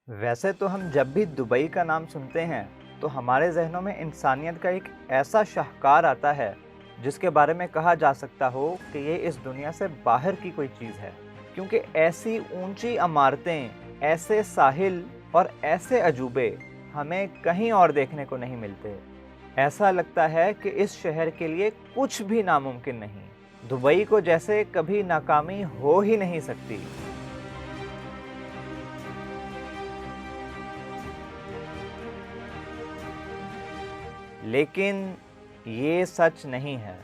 वैसे तो हम जब भी दुबई का नाम सुनते हैं तो हमारे जहनों में इंसानियत का एक ऐसा शाहकार आता है जिसके बारे में कहा जा सकता हो कि ये इस दुनिया से बाहर की कोई चीज़ है। क्योंकि ऐसी ऊंची इमारतें, ऐसे साहिल और ऐसे अजूबे हमें कहीं और देखने को नहीं मिलते। ऐसा लगता है कि इस शहर के लिए कुछ भी नामुमकिन नहीं। दुबई को जैसे कभी नाकामी हो ही नहीं सकती। लेकिन ये सच नहीं है।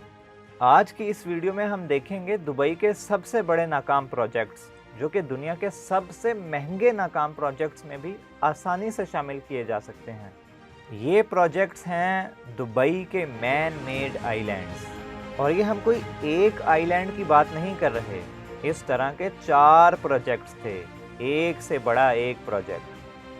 आज की इस वीडियो में हम देखेंगे दुबई के सबसे बड़े नाकाम प्रोजेक्ट्स, जो कि दुनिया के सबसे महंगे नाकाम प्रोजेक्ट्स में भी आसानी से शामिल किए जा सकते हैं। ये प्रोजेक्ट्स हैं दुबई के मैन मेड आइलैंड्स। और ये हम कोई एक आइलैंड की बात नहीं कर रहे। इस तरह के 4 प्रोजेक्ट्स थे, एक से बड़ा एक प्रोजेक्ट।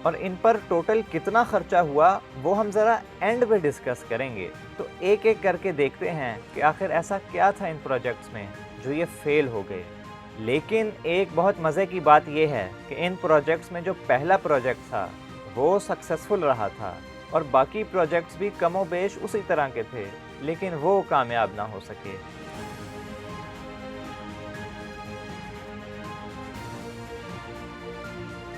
और इन पर टोटल कितना खर्चा हुआ वो हम ज़रा एंड पे डिस्कस करेंगे। तो एक एक करके देखते हैं कि आखिर ऐसा क्या था इन प्रोजेक्ट्स में जो ये फेल हो गए। लेकिन एक बहुत मज़े की बात ये है कि इन प्रोजेक्ट्स में जो पहला प्रोजेक्ट था वो सक्सेसफुल रहा था और बाकी प्रोजेक्ट्स भी कमोबेश उसी तरह के थे, लेकिन वो कामयाब ना हो सके।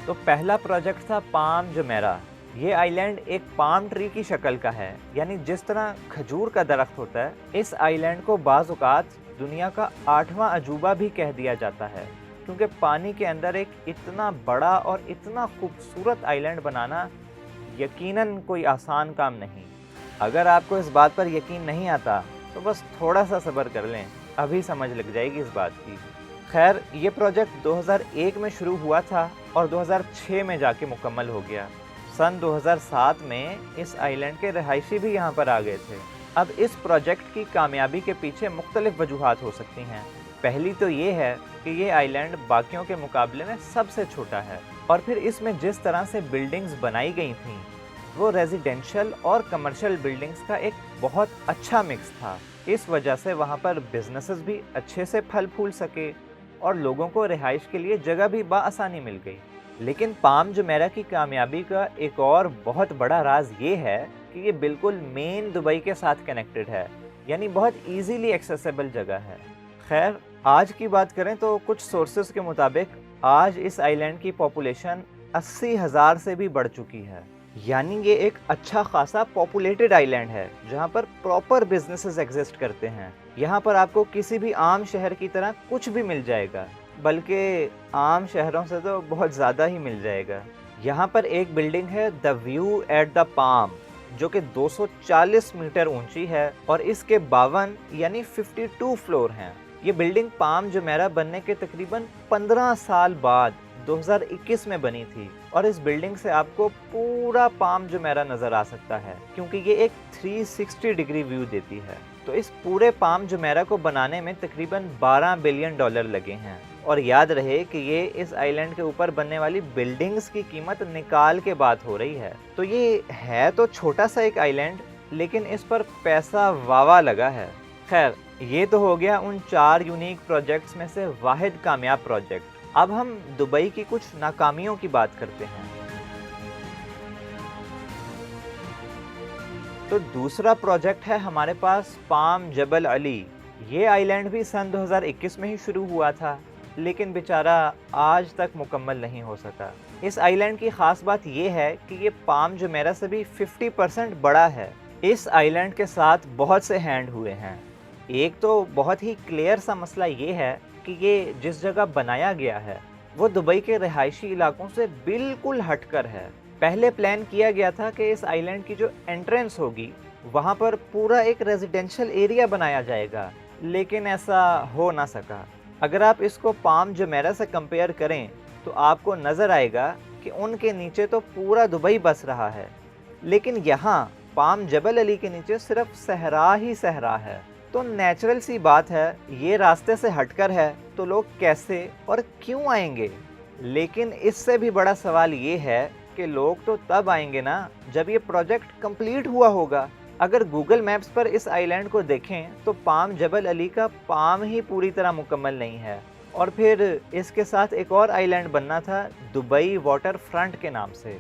तो पहला प्रोजेक्ट था पाम जुमेरा। ये आइलैंड एक पाम ट्री की शक्ल का है, यानी जिस तरह खजूर का दरख्त होता है। इस आइलैंड को बाज़ औक़ात दुनिया का 8वां अजूबा भी कह दिया जाता है, क्योंकि पानी के अंदर एक इतना बड़ा और इतना खूबसूरत आइलैंड बनाना यकीनन कोई आसान काम नहीं। अगर आपको इस बात पर यकीन नहीं आता तो बस थोड़ा सा सब्र कर लें, अभी समझ लग जाएगी इस बात की। खैर, ये प्रोजेक्ट 2001 में शुरू हुआ था और 2006 में जाके मुकम्मल हो गया। सन 2007 में इस आइलैंड के रहायशी भी यहाँ पर आ गए थे। अब इस प्रोजेक्ट की कामयाबी के पीछे मुख्तलिफ वजूहात हो सकती हैं। पहली तो ये है कि ये आइलैंड बाकियों के मुकाबले में सबसे छोटा है, और फिर इसमें जिस तरह से बिल्डिंग्स बनाई गई थीं वो रेजिडेंशियल और कमर्शियल बिल्डिंग्स का एक बहुत अच्छा मिक्स था। इस वजह से वहाँ पर बिजनेसेस भी अच्छे से फल फूल सके और लोगों को रिहाइश के लिए जगह भी बाआसानी मिल गई। लेकिन पाम जुमेरा की कामयाबी का एक और बहुत बड़ा राज ये है कि ये बिल्कुल मेन दुबई के साथ कनेक्टेड है, यानी बहुत इजीली एक्सेसिबल जगह है। खैर, आज की बात करें तो कुछ सोर्सेस के मुताबिक आज इस आइलैंड की पॉपुलेशन 80,000 से भी बढ़ चुकी है। यानी ये एक अच्छा खासा पॉपुलेटेड आइलैंड है जहाँ पर प्रॉपर बिजनेसेस एग्जिस्ट करते हैं। यहाँ पर आपको किसी भी आम शहर की तरह कुछ भी मिल जाएगा, बल्कि आम शहरों से तो बहुत ज़्यादा ही मिल जाएगा। यहाँ पर एक बिल्डिंग है the view at the palm, जो कि 240 मीटर ऊंची है और इसके 52 यानी 52 फ्लोर हैं। ये बिल्डिंग पाम जुमेरा बनने के तकरीबन 15 साल बाद 2021 में बनी थी, और इस बिल्डिंग से आपको पूरा पाम जुमेरा नज़र आ सकता है, क्योंकि ये एक 360 डिग्री व्यू देती है। तो इस पूरे पाम जुमेरा को बनाने में तकरीबन $12 बिलियन लगे हैं। और याद रहे कि ये इस आइलैंड के ऊपर बनने वाली बिल्डिंग्स की कीमत निकाल के बात हो रही है। तो ये है तो छोटा सा एक आइलैंड, लेकिन इस पर पैसा वावा लगा है। खैर, ये तो हो गया उन 4 यूनिक प्रोजेक्ट्स में से वाहिद कामयाब प्रोजेक्ट। अब हम दुबई की कुछ नाकामियों की बात करते हैं। तो दूसरा प्रोजेक्ट है हमारे पास पाम जबल अली। ये आइलैंड भी सन 2021 में ही शुरू हुआ था, लेकिन बेचारा आज तक मुकम्मल नहीं हो सका। इस आइलैंड की ख़ास बात यह है कि ये पाम जुमेरा से भी 50% बड़ा है। इस आइलैंड के साथ बहुत से हैंड हुए हैं। एक तो बहुत ही क्लियर सा मसला ये है कि ये जिस जगह बनाया गया है वो दुबई के रिहायशी इलाकों से बिल्कुल हटकर है। पहले प्लान किया गया था कि इस आइलैंड की जो एंट्रेंस होगी वहाँ पर पूरा एक रेजिडेंशियल एरिया बनाया जाएगा, लेकिन ऐसा हो ना सका। अगर आप इसको पाम जुमेरा से कंपेयर करें तो आपको नज़र आएगा कि उनके नीचे तो पूरा दुबई बस रहा है, लेकिन यहाँ पाम जबल अली के नीचे सिर्फ सहरा ही सहरा है। तो नेचुरल सी बात है, ये रास्ते से हटकर है तो लोग कैसे और क्यों आएंगे। लेकिन इससे भी बड़ा सवाल ये है कि लोग तो तब आएंगे ना जब ये प्रोजेक्ट कंप्लीट हुआ होगा। अगर गूगल मैप्स पर इस आइलैंड को देखें तो पाम जबल अली का पाम ही पूरी तरह मुकम्मल नहीं है, और फिर इसके साथ एक और आइलैंड बनना था दुबई वाटर फ्रंट के नाम से,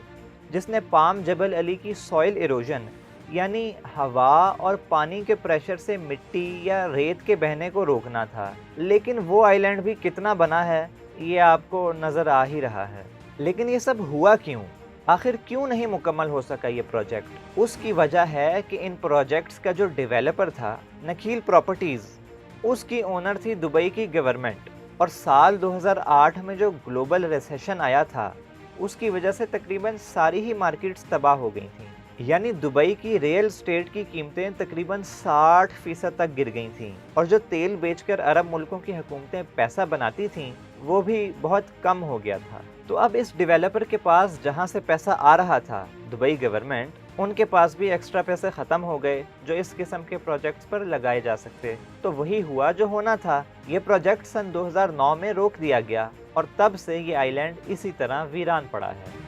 जिसने पाम जबल अली की सॉइल इरोजन यानी हवा और पानी के प्रेशर से मिट्टी या रेत के बहने को रोकना था। लेकिन वो आइलैंड भी कितना बना है ये आपको नज़र आ ही रहा है। लेकिन ये सब हुआ क्यों? आखिर क्यों नहीं मुकम्मल हो सका ये प्रोजेक्ट? उसकी वजह है कि इन प्रोजेक्ट्स का जो डेवलपर था नखील प्रॉपर्टीज़, उसकी ओनर थी दुबई की गवर्नमेंट। और साल 2008 में जो ग्लोबल रिसेशन आया था उसकी वजह से तकरीबन सारी ही मार्केट्स तबाह हो गई थी। यानी दुबई की रियल एस्टेट की कीमतें तकरीबन 60% तक गिर गई थीं और जो तेल बेचकर अरब मुल्कों की हुकूमतें पैसा बनाती थीं वो भी बहुत कम हो गया था। तो अब इस डेवलपर के पास जहां से पैसा आ रहा था, दुबई गवर्नमेंट, उनके पास भी एक्स्ट्रा पैसे ख़त्म हो गए जो इस किस्म के प्रोजेक्ट्स पर लगाए जा सकते। तो वही हुआ जो होना था, ये प्रोजेक्ट सन 2009 में रोक दिया गया और तब से ये आइलैंड इसी तरह वीरान पड़ा है।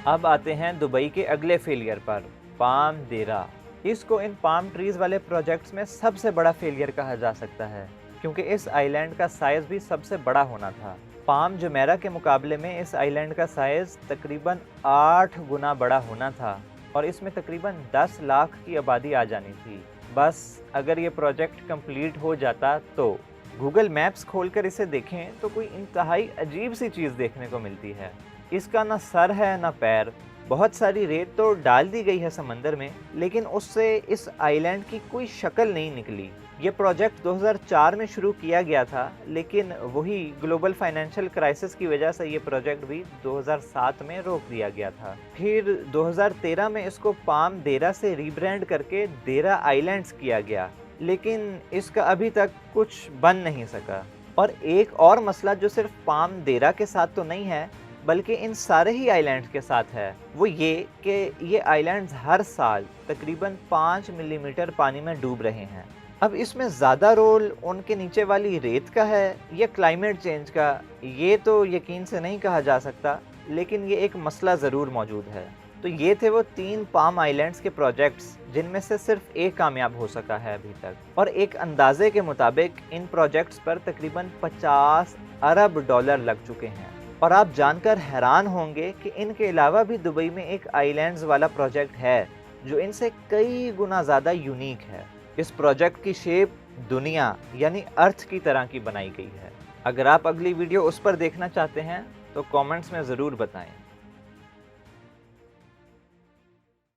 अब आते हैं दुबई के अगले फेलियर पर, पाम देरा। इसको इन पाम ट्रीज़ वाले प्रोजेक्ट्स में सबसे बड़ा फेलियर कहा जा सकता है क्योंकि इस आइलैंड का साइज़ भी सबसे बड़ा होना था। पाम जुमेरा के मुकाबले में इस आइलैंड का साइज़ तकरीबन 8 गुना बड़ा होना था और इसमें तकरीबन 10 लाख की आबादी आ जानी थी। बस अगर ये प्रोजेक्ट कंप्लीट हो जाता तो गूगल मैप्स खोलकर इसे देखें तो कोई इंतहाई अजीब सी चीज़ देखने को मिलती है। इसका ना सर है ना पैर, बहुत सारी रेत तो डाल दी गई है समंदर में, लेकिन उससे इस आइलैंड की कोई शक्ल नहीं निकली। ये प्रोजेक्ट 2004 में शुरू किया गया था, लेकिन वही ग्लोबल फाइनेंशियल क्राइसिस की वजह से ये प्रोजेक्ट भी 2007 में रोक दिया गया था। फिर 2013 में इसको पाम देरा से रीब्रांड करके देरा आइलैंड्स किया गया, लेकिन इसका अभी तक कुछ बन नहीं सका। और एक और मसला जो सिर्फ पाम देरा के साथ तो नहीं है बल्कि इन सारे ही आइलैंड्स के साथ है, वो ये कि ये आइलैंड्स हर साल तकरीबन 5 मिलीमीटर पानी में डूब रहे हैं। अब इसमें ज़्यादा रोल उनके नीचे वाली रेत का है या क्लाइमेट चेंज का, ये तो यकीन से नहीं कहा जा सकता, लेकिन ये एक मसला ज़रूर मौजूद है। तो ये थे वो 3 पाम आइलैंड्स के प्रोजेक्ट्स जिनमें से सिर्फ एक कामयाब हो सका है अभी तक। और एक अंदाजे के मुताबिक इन प्रोजेक्ट्स पर तकरीबन 50 अरब डॉलर लग चुके हैं। और आप जानकर हैरान होंगे कि इनके अलावा भी दुबई में एक आइलैंड्स वाला प्रोजेक्ट है जो इनसे कई गुना ज़्यादा यूनिक है। इस प्रोजेक्ट की शेप दुनिया यानी अर्थ की तरह की बनाई गई है। अगर आप अगली वीडियो उस पर देखना चाहते हैं तो कमेंट्स में ज़रूर बताएं।